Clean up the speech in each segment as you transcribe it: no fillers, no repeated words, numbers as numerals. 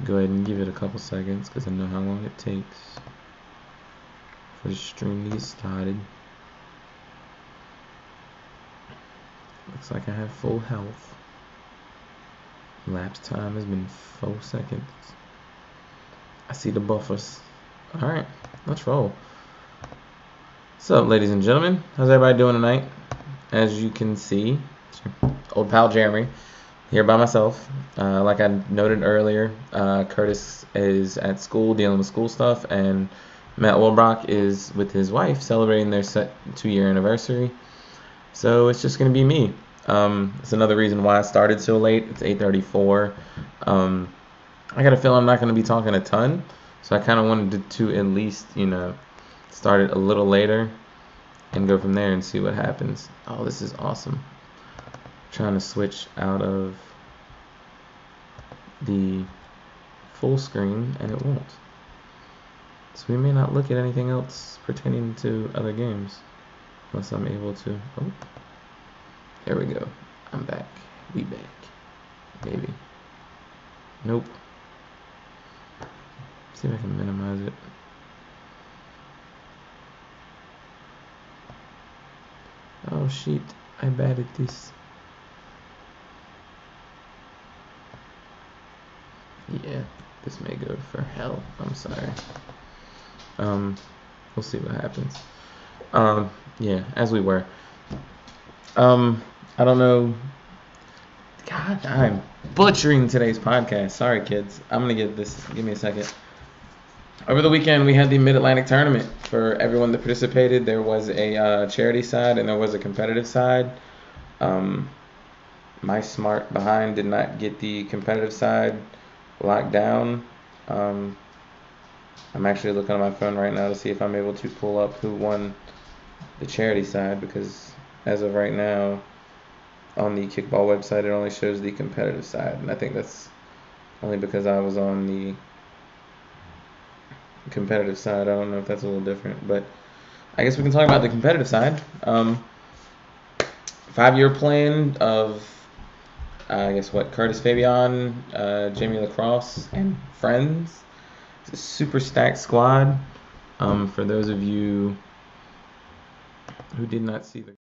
go ahead and give it a couple seconds because I know how long it takes for the stream to get started. Looks like I have full health. Lapse time has been 4 seconds. I see the buffers. Alright, let's roll. What's up, ladies and gentlemen? How's everybody doing tonight? As you can see, old pal Jeremy here by myself. Like I noted earlier, Curtis is at school dealing with school stuff, and Matt Wilbrock is with his wife celebrating their 2-year anniversary. So it's just going to be me. It's another reason why I started so late. It's 8:34. I got a feeling I'm not going to be talking a ton, so I kind of wanted to at least, start it a little later and go from there and see what happens. Oh, this is awesome. Trying to switch out of the full screen and it won't. So we may not look at anything else pertaining to other games unless I'm able to. Oh, there we go. I'm back. We back. Maybe. Nope. See if I can minimize it. Oh shit, I'm bad at this. Yeah, this may go for hell. I'm sorry. We'll see what happens. Yeah, as we were. I don't know. God, I'm butchering today's podcast. Sorry, kids. I'm gonna get this. Give me a second. Over the weekend, we had the Mid-Atlantic Tournament. For everyone that participated, there was a charity side and there was a competitive side. My smart behind did not get the competitive side locked down. I'm actually looking on my phone right now to see if I'm able to pull up who won the charity side, because as of right now, on the Kickball website, it only shows the competitive side. And I think that's only because I was on the competitive side. I don't know if that's a little different, but I guess we can talk about the competitive side. 5-year plan of Curtis Fabian, Jamie Lacrosse, and friends. It's a super stacked squad. For those of you who did not see the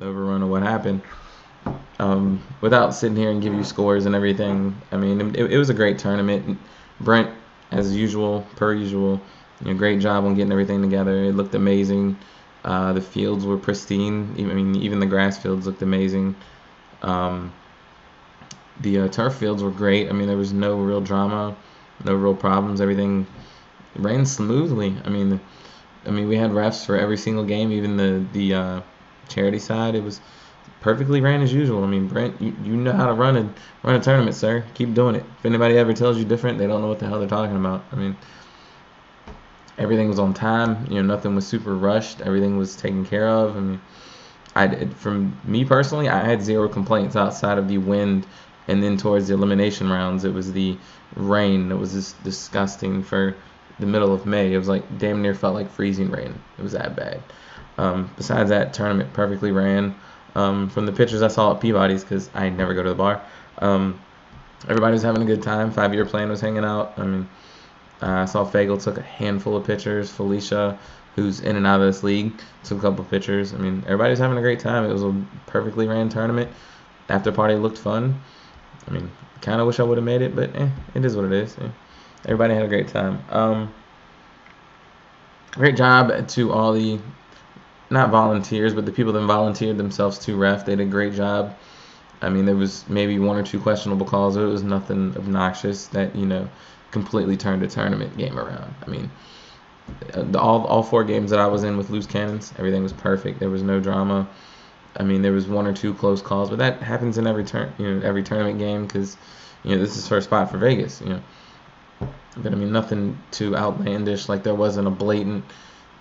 overrun or what happened. Without sitting here and give you scores and everything, I mean, it was a great tournament. Brent, as usual, per usual, great job on getting everything together. It looked amazing. The fields were pristine. Even the grass fields looked amazing. The turf fields were great. There was no real drama, no real problems. Everything ran smoothly. We had refs for every single game, even the charity side. It was perfectly ran as usual. I mean, Brent, you know how to run a tournament, sir. Keep doing it. If anybody ever tells you different, they don't know what the hell they're talking about. I mean, everything was on time. You know, nothing was super rushed. Everything was taken care of. I mean, from me personally, I had zero complaints outside of the wind, and then towards the elimination rounds, it was the rain that was just disgusting for the middle of May. It was like damn near felt like freezing rain. It was that bad. Besides that, tournament perfectly ran. From the pictures I saw at Peabody's, because I never go to the bar, everybody was having a good time. 5-year plan was hanging out. I mean, I saw Fagel took a handful of pictures. Felicia, who's in and out of this league, took a couple of pictures. I mean, everybody was having a great time. It was a perfectly ran tournament. After party looked fun. I mean, kind of wish I would have made it, but it is what it is. Everybody had a great time. Great job to all the, not volunteers, but the people that volunteered themselves to ref. They did a great job. I mean, there was maybe 1 or 2 questionable calls, but it was nothing obnoxious that, you know, completely turned a tournament game around. I mean, all 4 games that I was in with loose cannons, everything was perfect. There was no drama. I mean, there was 1 or 2 close calls, but that happens in every every tournament game, because, you know, this is first spot for Vegas, you know. But I mean, nothing too outlandish. Like, there wasn't a blatant,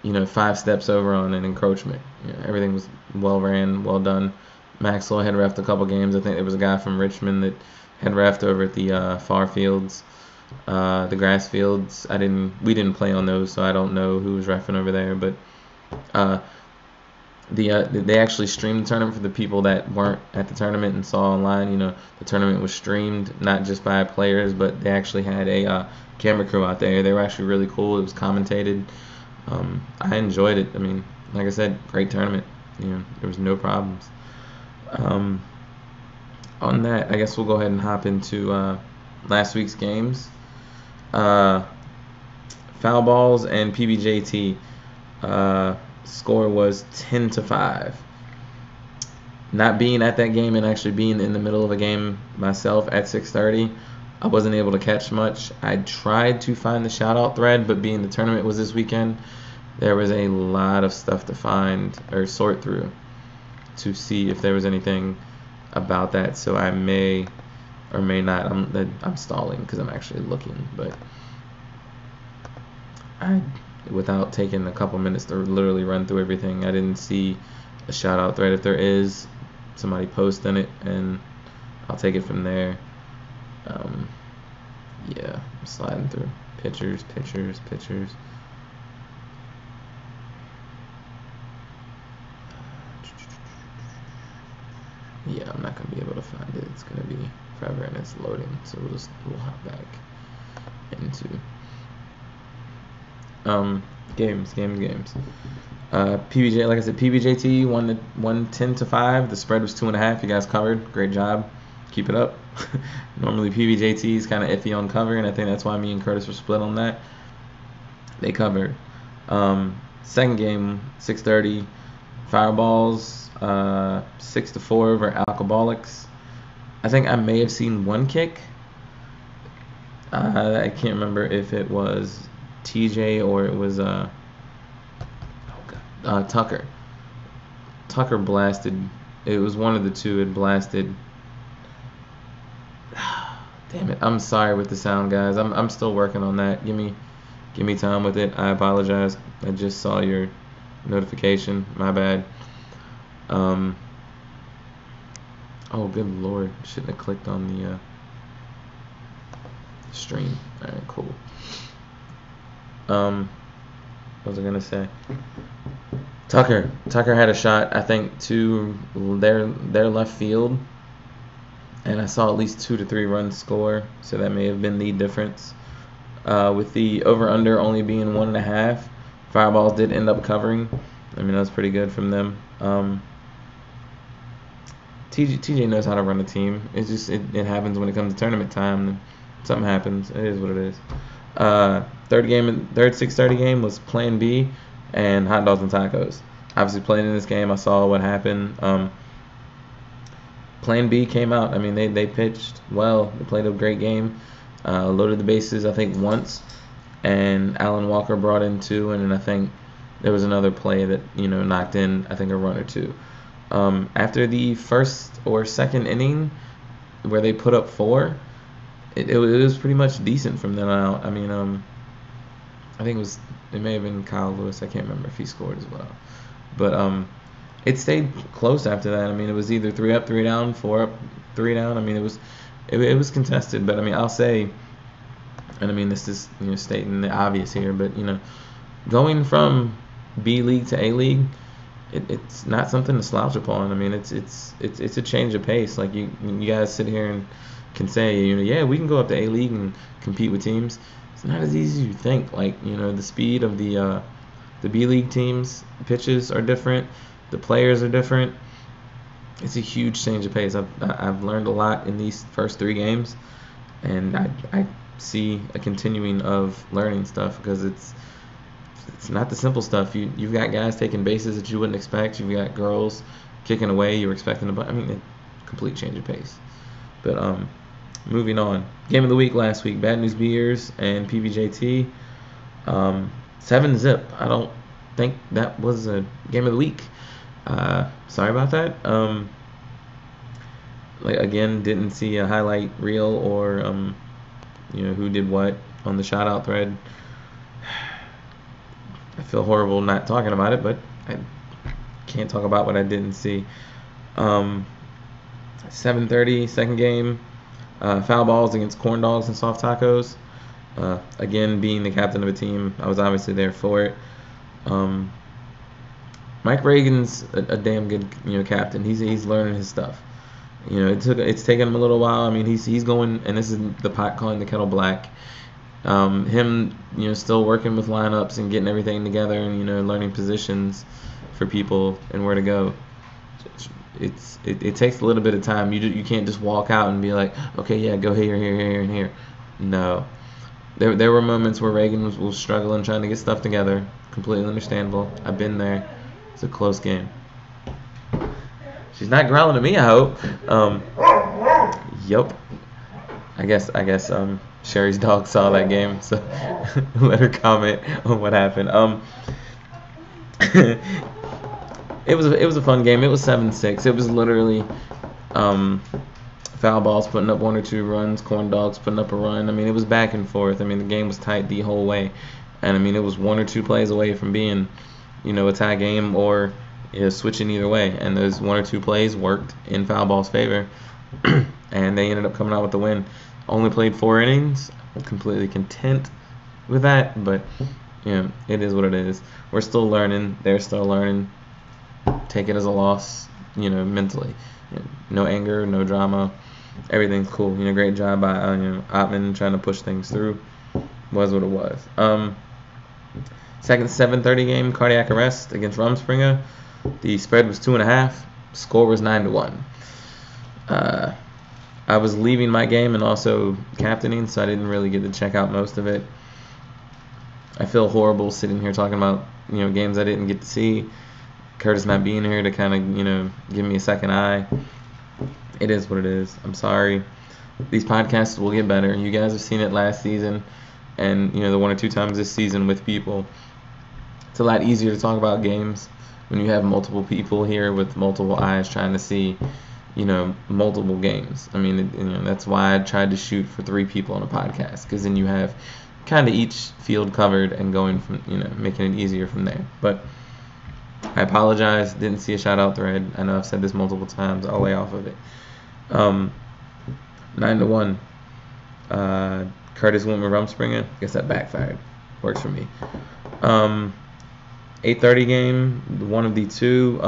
you know, 5 steps over on an encroachment. You know, everything was well ran, well done. Maxwell had reffed a couple games. I think there was a guy from Richmond that had reffed over at the far fields, the grass fields. We didn't play on those, so I don't know who was reffing over there. But they actually streamed the tournament for the people that weren't at the tournament and saw online. You know, the tournament was streamed not just by players, but they actually had a camera crew out there. They were actually really cool. It was commentated. I enjoyed it. I mean, like I said, great tournament. You know, there was no problems. On that, I guess we'll go ahead and hop into last week's games. Foul balls and PBJT. Score was 10-5. Not being at that game and actually being in the middle of a game myself at 6:30, I wasn't able to catch much. I tried to find the shout-out thread, but being the tournament was this weekend, there was a lot of stuff to find or sort through to see if there was anything about that. So I may or may not. I'm stalling because I'm actually looking, but without taking a couple minutes to literally run through everything, I didn't see a shout-out thread. If there is, somebody post in it, and I'll take it from there. Yeah, I'm sliding through pictures. Yeah, I'm not gonna be able to find it. It's gonna be forever and it's loading, so we'll hop back into games. PBJ, like I said, PBJT won 10-5. The spread was 2.5. You guys covered. Great job. Keep it up. Normally PBJT is kind of iffy on covering. I think that's why me and Curtis were split on that. They covered. Second game, 6:30. Fireballs, 6-4 over Alcoholics. I think I may have seen 1 kick. I can't remember if it was TJ or it was Tucker. Tucker blasted. It was one of the two. It blasted. Damn it! I'm sorry with the sound, guys. I'm still working on that. Give me time with it. I apologize. I just saw your notification. My bad. Oh, good lord! Shouldn't have clicked on the stream. All right, cool. What was I gonna say? Tucker had a shot, I think, to their left field, and I saw at least 2 to 3 runs score, so that may have been the difference. With the over/under only being 1.5, Fireballs did end up covering. I mean, that was pretty good from them. TJ knows how to run a team. It's just it happens when it comes to tournament time. Something happens. It is what it is. Third 6:30 game was Plan B and Hot Dogs and Tacos. Obviously, playing in this game, I saw what happened. Plan B came out. I mean, they pitched well. They played a great game. Loaded the bases, I think, once. And Alan Walker brought in 2. And then I think there was another play that, knocked in, I think, a run or 2. After the first or second inning, where they put up 4, it was pretty much decent from then out. I mean, I think it may have been Kyle Lewis. I can't remember if he scored as well, but it stayed close after that. I mean, it was either 3 up, 3 down, 4 up, 3 down. I mean, it was contested, but I mean, I'll say, and I mean, this is stating the obvious here, but going from B League to A League, it's not something to slouch upon. I mean, it's a change of pace. Like you guys sit here and can say, yeah, we can go up to A League and compete with teams. It's not as easy as you think. Like, the speed of the B League teams, pitches are different, the players are different. It's a huge change of pace. I've learned a lot in these first 3 games, and I see a continuing of learning stuff, because it's not the simple stuff. You've got guys taking bases that you wouldn't expect. You've got girls kicking away you were expecting to. I mean, complete change of pace. But moving on. Game of the week last week: Bad News Beers and PBJT. 7-zip. I don't think that was a game of the week. Sorry about that. Again, didn't see a highlight reel or who did what on the shout out thread. I feel horrible not talking about it, but I can't talk about what I didn't see. 7:30, second game. Foul balls against corn dogs and soft tacos. Again, being the captain of a team, I was obviously there for it. Mike Reagan's a damn good captain. He's learning his stuff. It's taken him a little while. I mean, he's going, and this is the pot calling the kettle black. Him still working with lineups and getting everything together, and learning positions for people and where to go. It takes a little bit of time. You can't just walk out and be like, okay, yeah, go here, and here. No, there were moments where Reagan was struggling trying to get stuff together. Completely understandable. I've been there. It's a close game. She's not growling at me, I hope. Yep. I guess Sherry's dog saw that game, so let her comment on what happened. It was a fun game. It was 7-6. It was literally foul balls putting up 1 or 2 runs, corn dogs putting up a run. I mean, it was back and forth. I mean, the game was tight the whole way, and I mean, it was 1 or 2 plays away from being, a tie game or switching either way. And those 1 or 2 plays worked in foul ball's favor, and they ended up coming out with the win. Only played 4 innings. I'm completely content with that, but it is what it is. We're still learning. They're still learning. Take it as a loss, mentally. No anger, no drama. Everything's cool. Great job by Ottman trying to push things through. Was what it was. Second 7:30 game, cardiac arrest against Rumspringa. The spread was 2.5. Score was 9-1. I was leaving my game and also captaining, so I didn't really get to check out most of it. I feel horrible sitting here talking about games I didn't get to see. Curtis not being here to kind of give me a second eye. It is what it is. I'm sorry. These podcasts will get better. You guys have seen it last season, and the 1 or 2 times this season with people. It's a lot easier to talk about games when you have multiple people here with multiple eyes trying to see multiple games. I mean, that's why I tried to shoot for 3 people on a podcast, because then you have kind of each field covered and going from, making it easier from there. But I apologize. Didn't see a shout out thread. I know I've said this multiple times. I'll lay off of it. 9-1. Curtis went with Rumspringa. Guess that backfired. Works for me. 8:30 game. One of the 2.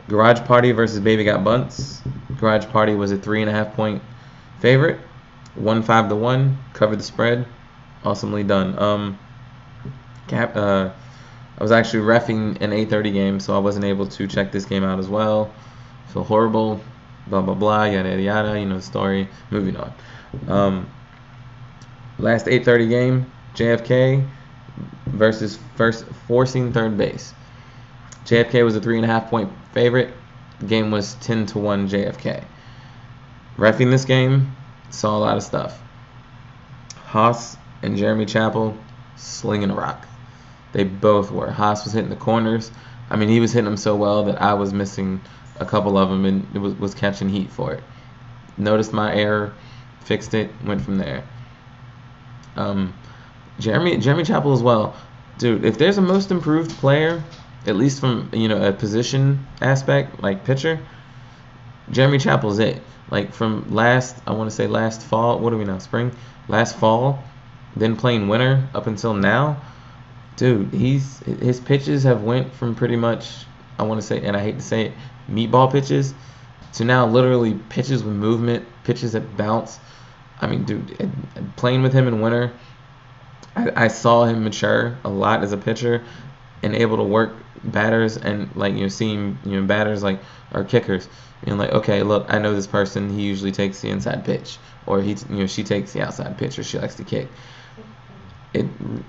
Garage Party versus Baby Got Bunts. Garage Party was a 3.5-point favorite. 1-5-1. Covered the spread. Awesomely done. I was actually reffing an 8:30 game, so I wasn't able to check this game out as well. Feel horrible. Blah, blah, blah. Yada, yada, yada. The story. Moving on. Last 8:30 game. JFK versus forcing third base. JFK was a 3.5-point favorite. The game was 10-1 JFK. Reffing this game, saw a lot of stuff. Haas and Jeremy Chappell slinging a rock. They both were. Haas was hitting the corners. I mean, he was hitting them so well that I was missing a couple of them, and it was catching heat for it. Noticed my error, fixed it, went from there. Jeremy Chapel as well, dude. If there's a most improved player, at least from a position aspect, like pitcher, Jeremy Chapel's it. Like from I want to say last fall. What are we now? Spring? Last fall, then playing winter up until now, dude. His pitches have went from pretty much, I want to say, and I hate to say it, meatball pitches, to now literally pitches with movement, pitches that bounce. I mean, dude, playing with him in winter, I saw him mature a lot as a pitcher and able to work batters and seeing batters or kickers, like, okay, look, I know this person, he usually takes the inside pitch, or she takes the outside pitch, or she likes to kick.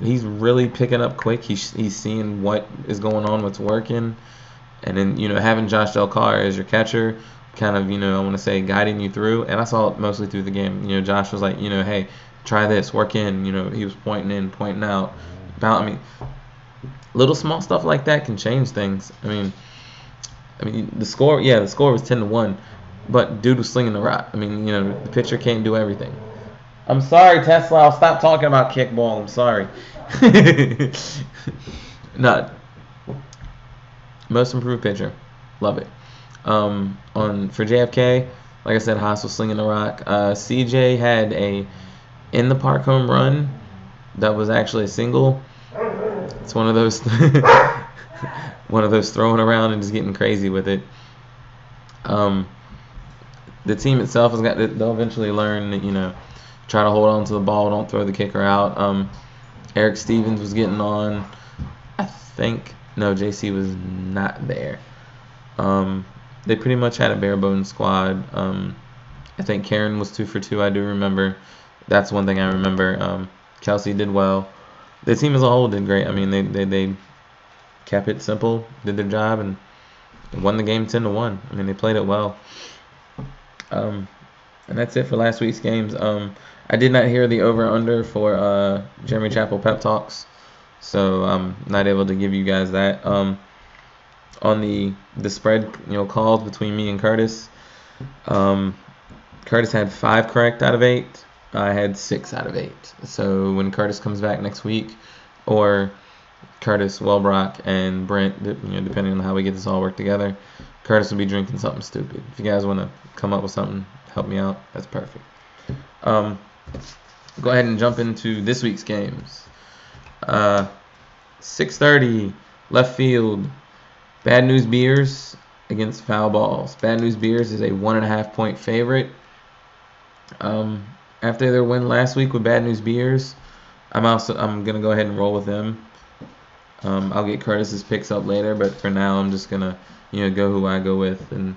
He's really picking up quick. He's seeing what is going on, what's working, and then having Josh Del Carr as your catcher, kind of I want to say guiding you through. And I saw it mostly through the game. Josh was like, hey, try this, work in. He was pointing in, pointing out. Little small stuff like that can change things. I mean the score was 10-1, but dude was slinging the rock. The pitcher can't do everything. I'm sorry, Tesla. I'll stop talking about kickball. I'm sorry. Not most improved pitcher. Love it. For JFK, like I said, Haas was slinging the rock. CJ had a in the park home run that was actually a single. It's one of those throwing around and just getting crazy with it. The team itself they'll eventually learn that try to hold on to the ball, don't throw the kicker out. Eric Stevens was getting on. I think JC was not there. They pretty much had a bare bones squad. I think Karen was 2 for 2. I do remember. That's one thing I remember. Kelsey did well. The team as a whole did great. They kept it simple, did their job, and won the game 10-1. They played it well. And that's it for last week's games. I did not hear the over/under for Jeremy Chapel pep talks, so I'm not able to give you guys that. On the spread, calls between me and Curtis. Curtis had 5 correct out of 8. I had 6 out of 8. So when Curtis comes back next week, or Curtis, Wellbrock, and Brent, depending on how we get this all worked together, Curtis will be drinking something stupid. If you guys want to come up with something, help me out. That's perfect. Go ahead and jump into this week's games. 6:30 left field. Bad News Beers against Foul Balls. Bad News Beers is a 1.5 point favorite. After their win last week with Bad News Beers, I'm gonna go ahead and roll with them. I'll get Curtis's picks up later, but for now I'm just gonna go who I go with and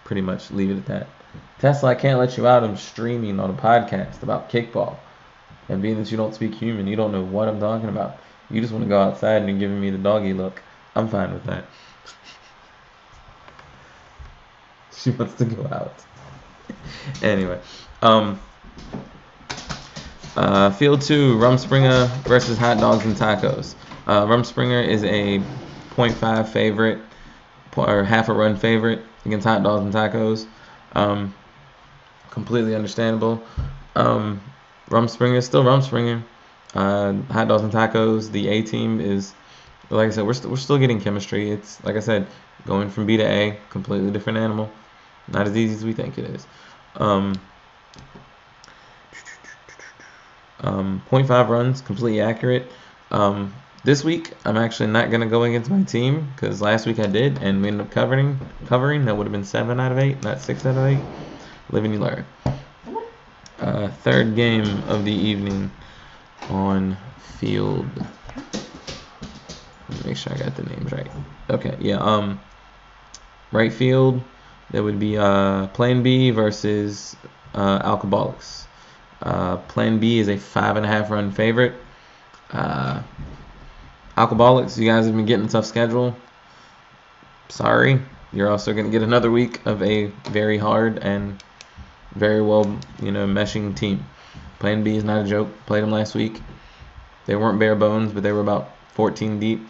pretty much leave it at that. Tesla, I can't let you out. I'm streaming on a podcast about kickball, and being that you don't speak human, you don't know what I'm talking about. You just want to go outside and you're giving me the doggy look. I'm fine with that. She wants to go out. Anyway, Field 2, Rumspringa versus Hot Dogs and Tacos. Rumspringa is a 0.5 favorite, or half a run favorite against Hot Dogs and Tacos. Completely understandable. Rumspringa is still Rumspringa. Hot Dogs and Tacos, the A team is, like I said, we're still getting chemistry. It's, like I said, going from B to A, completely different animal. Not as easy as we think it is. 0.5 runs, completely accurate. This week, I'm actually not going to go against my team, because last week I did, and we ended up covering. That would have been 7 out of 8, not 6 out of 8. Live and you learn. Third game of the evening on field. Let me make sure I got the names right. Okay, yeah. Right field, that would be Plan B versus Alcoholics. Plan B is a 5.5 run favorite. Alcoholics, you guys have been getting a tough schedule. Sorry. You're also going to get another week of a very hard and very well, meshing team. Plan B is not a joke. Played them last week. They weren't bare bones, but they were about 14 deep.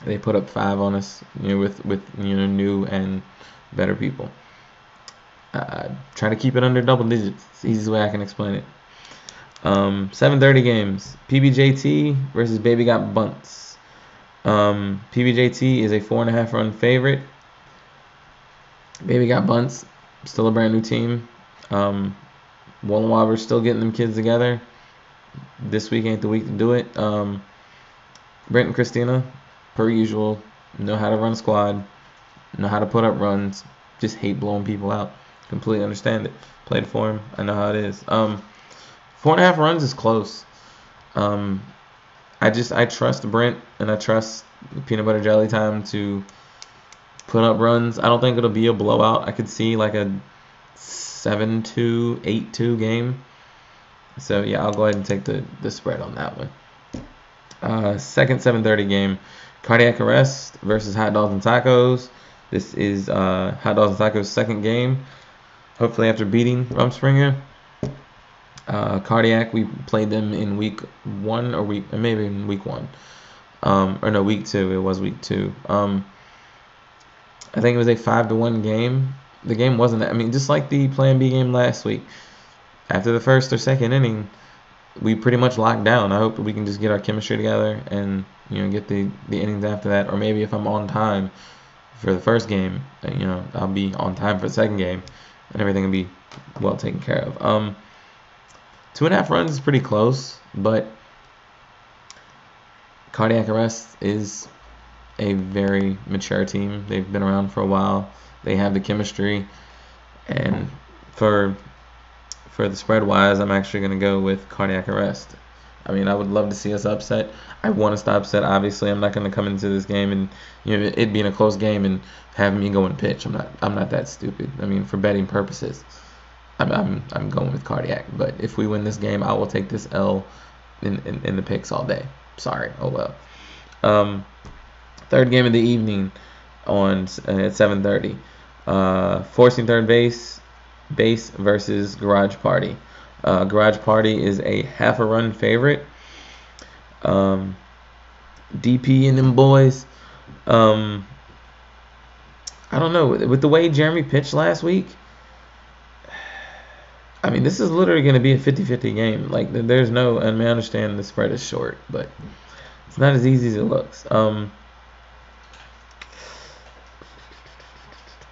They put up 5 on us, with new and better people. Try to keep it under double digits. It's the easiest way I can explain it. 7:30 games. PBJT versus Baby Got Bunts. PBJT is a 4.5 run favorite. Baby Got Bunts, still a brand new team. Wallenwaber's still getting them kids together. This week ain't the week to do it. Brent and Christina, per usual, know how to run a squad, know how to put up runs, just hate blowing people out. Completely understand it. Played for him. I know how it is. 4.5 runs is close. I trust Brent and I trust Peanut Butter Jelly Time to put up runs. I don't think it'll be a blowout. I could see like a 7-2, 8-2 game. So yeah, I'll go ahead and take the spread on that one. Second 7:30 game, Cardiac Arrest versus Hot Dogs and Tacos. This is Hot Dogs and Tacos' second game. Hopefully after beating Rumspringa. Cardiac, we played them in week 1 or maybe in week 1. Or no, week 2. It was week 2. I think it was a 5-1 game. The game wasn't. I mean, just like the Plan B game last week. After the first or second inning, we pretty much locked down. I hope we can just get our chemistry together and get the innings after that. Or maybe if I'm on time for the first game, I'll be on time for the second game, and everything will be well taken care of. 2.5 runs is pretty close, but Cardiac Arrest is a very mature team. They've been around for a while. They have the chemistry, and for the spread wise, I'm actually going to go with Cardiac Arrest. I mean, I would love to see us upset. I want us to upset. Obviously, I'm not going to come into this game and it being a close game and have me go and pitch. I'm not that stupid. I mean, for betting purposes, I'm going with Cardiac. But if we win this game, I will take this L in the picks all day. Sorry. Oh well. Third game of the evening at 7:30. Forcing third base versus Garage Party. Garage Party is a 0.5 run favorite. DP and them boys. I don't know. With the way Jeremy pitched last week, I mean, this is literally going to be a 50-50 game. Like, there's no... I mean, I understand the spread is short, but it's not as easy as it looks. I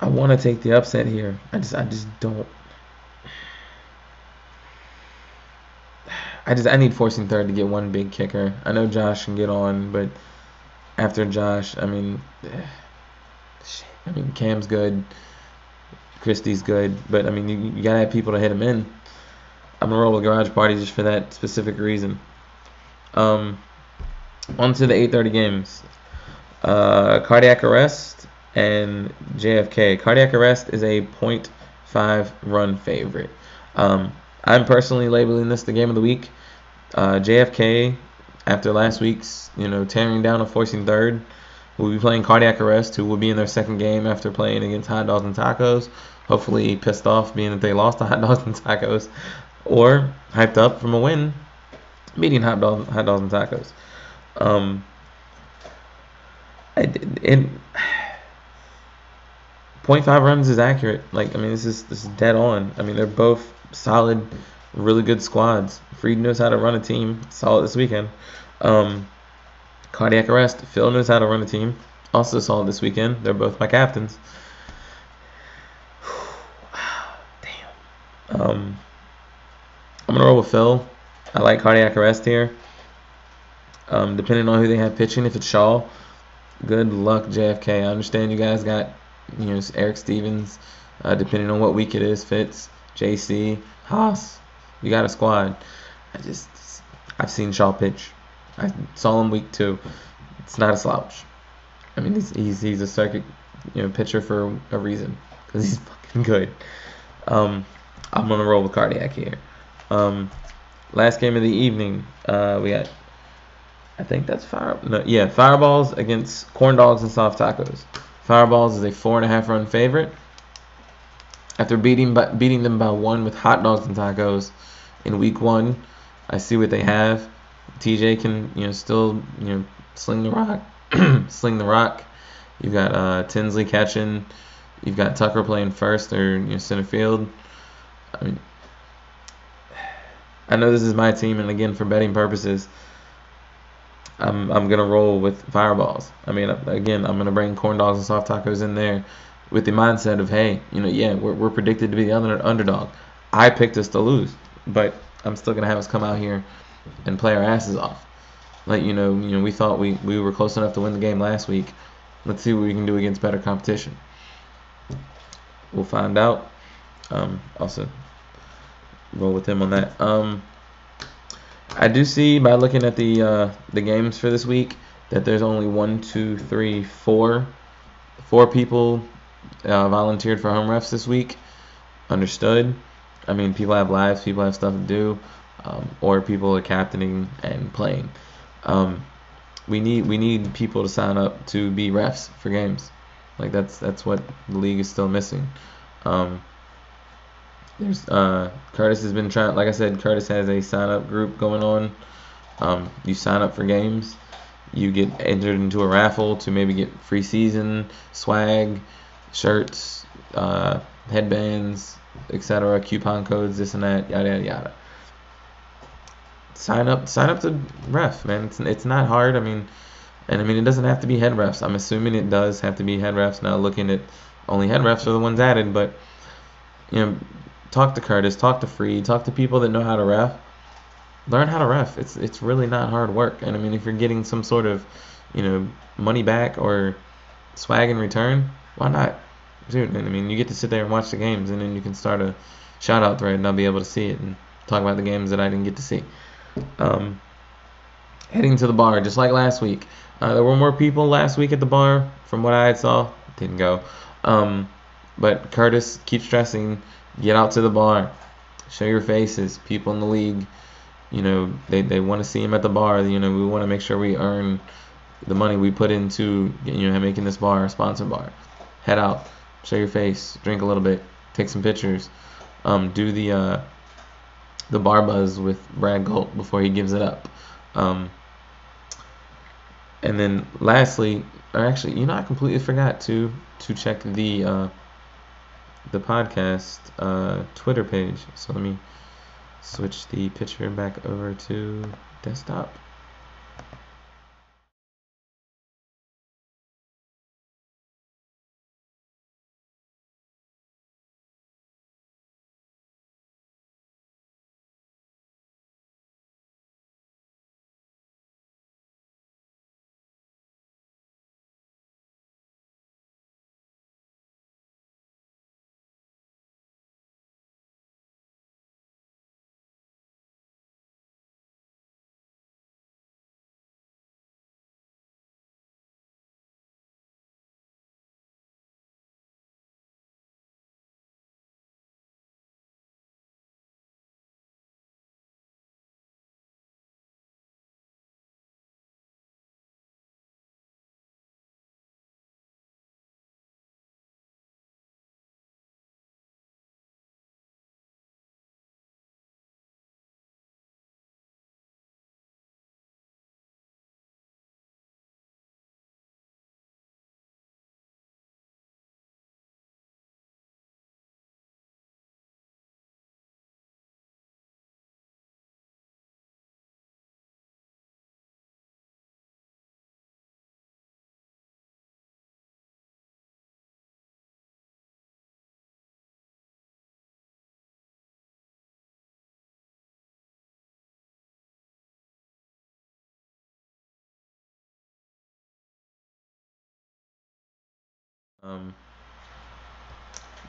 want to take the upset here. I just don't... I need forcing third to get one big kicker. I know Josh can get on, but after Josh, I mean, Cam's good, Christie's good, but I mean, you gotta have people to hit him in. I'm gonna roll with Garage Party just for that specific reason. On to the 8:30 games. Cardiac Arrest and JFK. Cardiac Arrest is a 0.5 run favorite. I'm personally labeling this the game of the week. JFK, after last week's, tearing down and forcing third, will be playing Cardiac Arrest, who will be in their second game after playing against Hot Dogs and Tacos. Hopefully pissed off being that they lost to Hot Dogs and Tacos, or hyped up from a win, beating Hot Dogs and Tacos. 0.5 runs is accurate. Like, I mean, this is dead on. I mean, they're both solid, really good squads. Freed knows how to run a team. Solid this weekend. Cardiac Arrest. Phil knows how to run a team. Also solid this weekend. They're both my captains. Damn. I'm gonna roll with Phil. I like Cardiac Arrest here. Depending on who they have pitching, if it's Shaw, good luck JFK. I understand you guys got Eric Stevens. Depending on what week it is, Fitz, JC, Haas. You got a squad. I've seen Shaw pitch. I saw him week 2. It's not a slouch. I mean, he's a circuit pitcher for a reason, because he's fucking good. I'm gonna roll with Cardiac here. Last game of the evening, we got, I think that's Fireballs against Corn Dogs and Soft Tacos. Fireballs is a 4.5 run favorite. After beating them by 1 with Hot Dogs and Tacos in week 1, I see what they have. TJ can still sling the rock. Sling the rock. You got Tinsley catching. You've got Tucker playing first or center field. I mean, I know this is my team, and again, for betting purposes, I'm gonna roll with fireballs. I mean, again, I'm gonna bring corn dogs and soft tacos in there with the mindset of, hey, yeah, we're predicted to be the underdog. I picked us to lose, but I'm still gonna have us come out here and play our asses off. Like we thought we were close enough to win the game last week. Let's see what we can do against better competition. We'll find out. Also, roll with him on that. I do see by looking at the games for this week that there's only 4 people volunteered for home refs this week. Understood. I mean, people have lives, people have stuff to do, or people are captaining and playing. We need people to sign up to be refs for games. Like that's what the league is still missing. There's Curtis has been trying. Like I said, Curtis has a sign up group going on. You sign up for games, you get entered into a raffle to maybe get free season swag, shirts, headbands, etc., coupon codes, this and that, yada yada yada. Sign up to ref, man. It's not hard. I mean, it doesn't have to be head refs. I'm assuming it does have to be head refs. Now looking at only head refs are the ones added, but talk to Curtis, talk to Freed, talk to people that know how to ref. Learn how to ref. It's really not hard work. And I mean, if you're getting some sort of money back or swag in return, why not? Dude, and I mean, you get to sit there and watch the games, and then you can start a shout out thread and I'll be able to see it and talk about the games that I didn't get to see. Heading to the bar, just like last week. There were more people last week at the bar from what I saw. Didn't go. But Curtis keeps stressing, get out to the bar. Show your faces. People in the league, they want to see him at the bar. We want to make sure we earn the money we put into making this bar a sponsor bar. Head out. Show your face. Drink a little bit. Take some pictures. Do the bar buzz with Brad Galt before he gives it up. And then lastly, or actually, I completely forgot to check the podcast Twitter page. So let me switch the picture back over to desktop.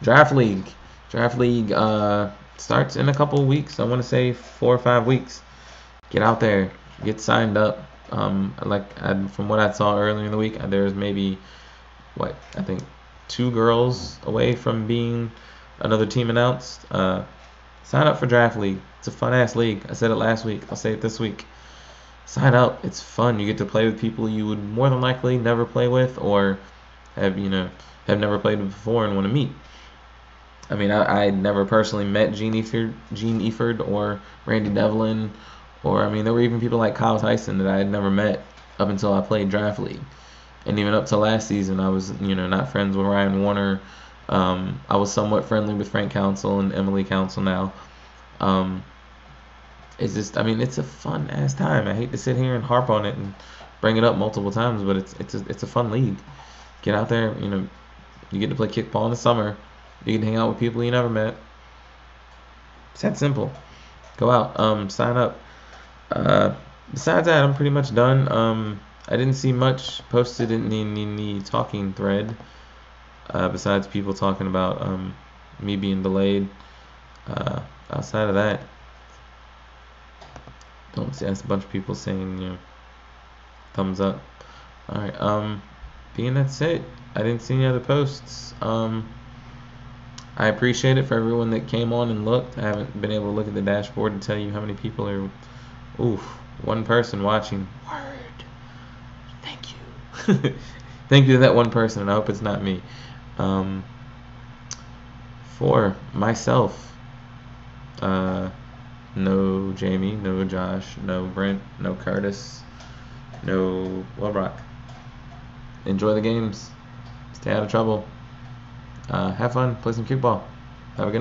Draft League. Starts in a couple of weeks. I want to say 4 or 5 weeks. Get out there. Get signed up. From what I saw earlier in the week, there's maybe, I think 2 girls away from being another team announced. Sign up for Draft League. It's a fun-ass league. I said it last week. I'll say it this week. Sign up. It's fun. You get to play with people you would more than likely never play with or have never played with before and want to meet. I mean, I never personally met Gene Eford or Randy Devlin, or there were even people like Kyle Tyson that I had never met up until I played Draft League. And even up to last season, I was not friends with Ryan Warner, I was somewhat friendly with Frank Council and Emily Council now. It's just, I mean, it's a fun ass time. I hate to sit here and harp on it and bring it up multiple times, but it's a fun league. Get out there, you know, you get to play kickball in the summer. You can hang out with people you never met. It's that simple. Go out, sign up. Besides that, I'm pretty much done. I didn't see much posted in the talking thread. Besides people talking about me being delayed. Outside of that, don't see. That's a bunch of people saying, you know, thumbs up. All right. Being that's it. I didn't see any other posts. I appreciate it for everyone that came on and looked. I haven't been able to look at the dashboard and tell you how many people are. Oof, one person watching. Word. Thank you. Thank you to that one person, and I hope it's not me. For myself, no Jamie, no Josh, no Brent, no Curtis, no Wilbrock. Enjoy the games. Stay out of trouble. Have fun. Play some kickball. Have a good night.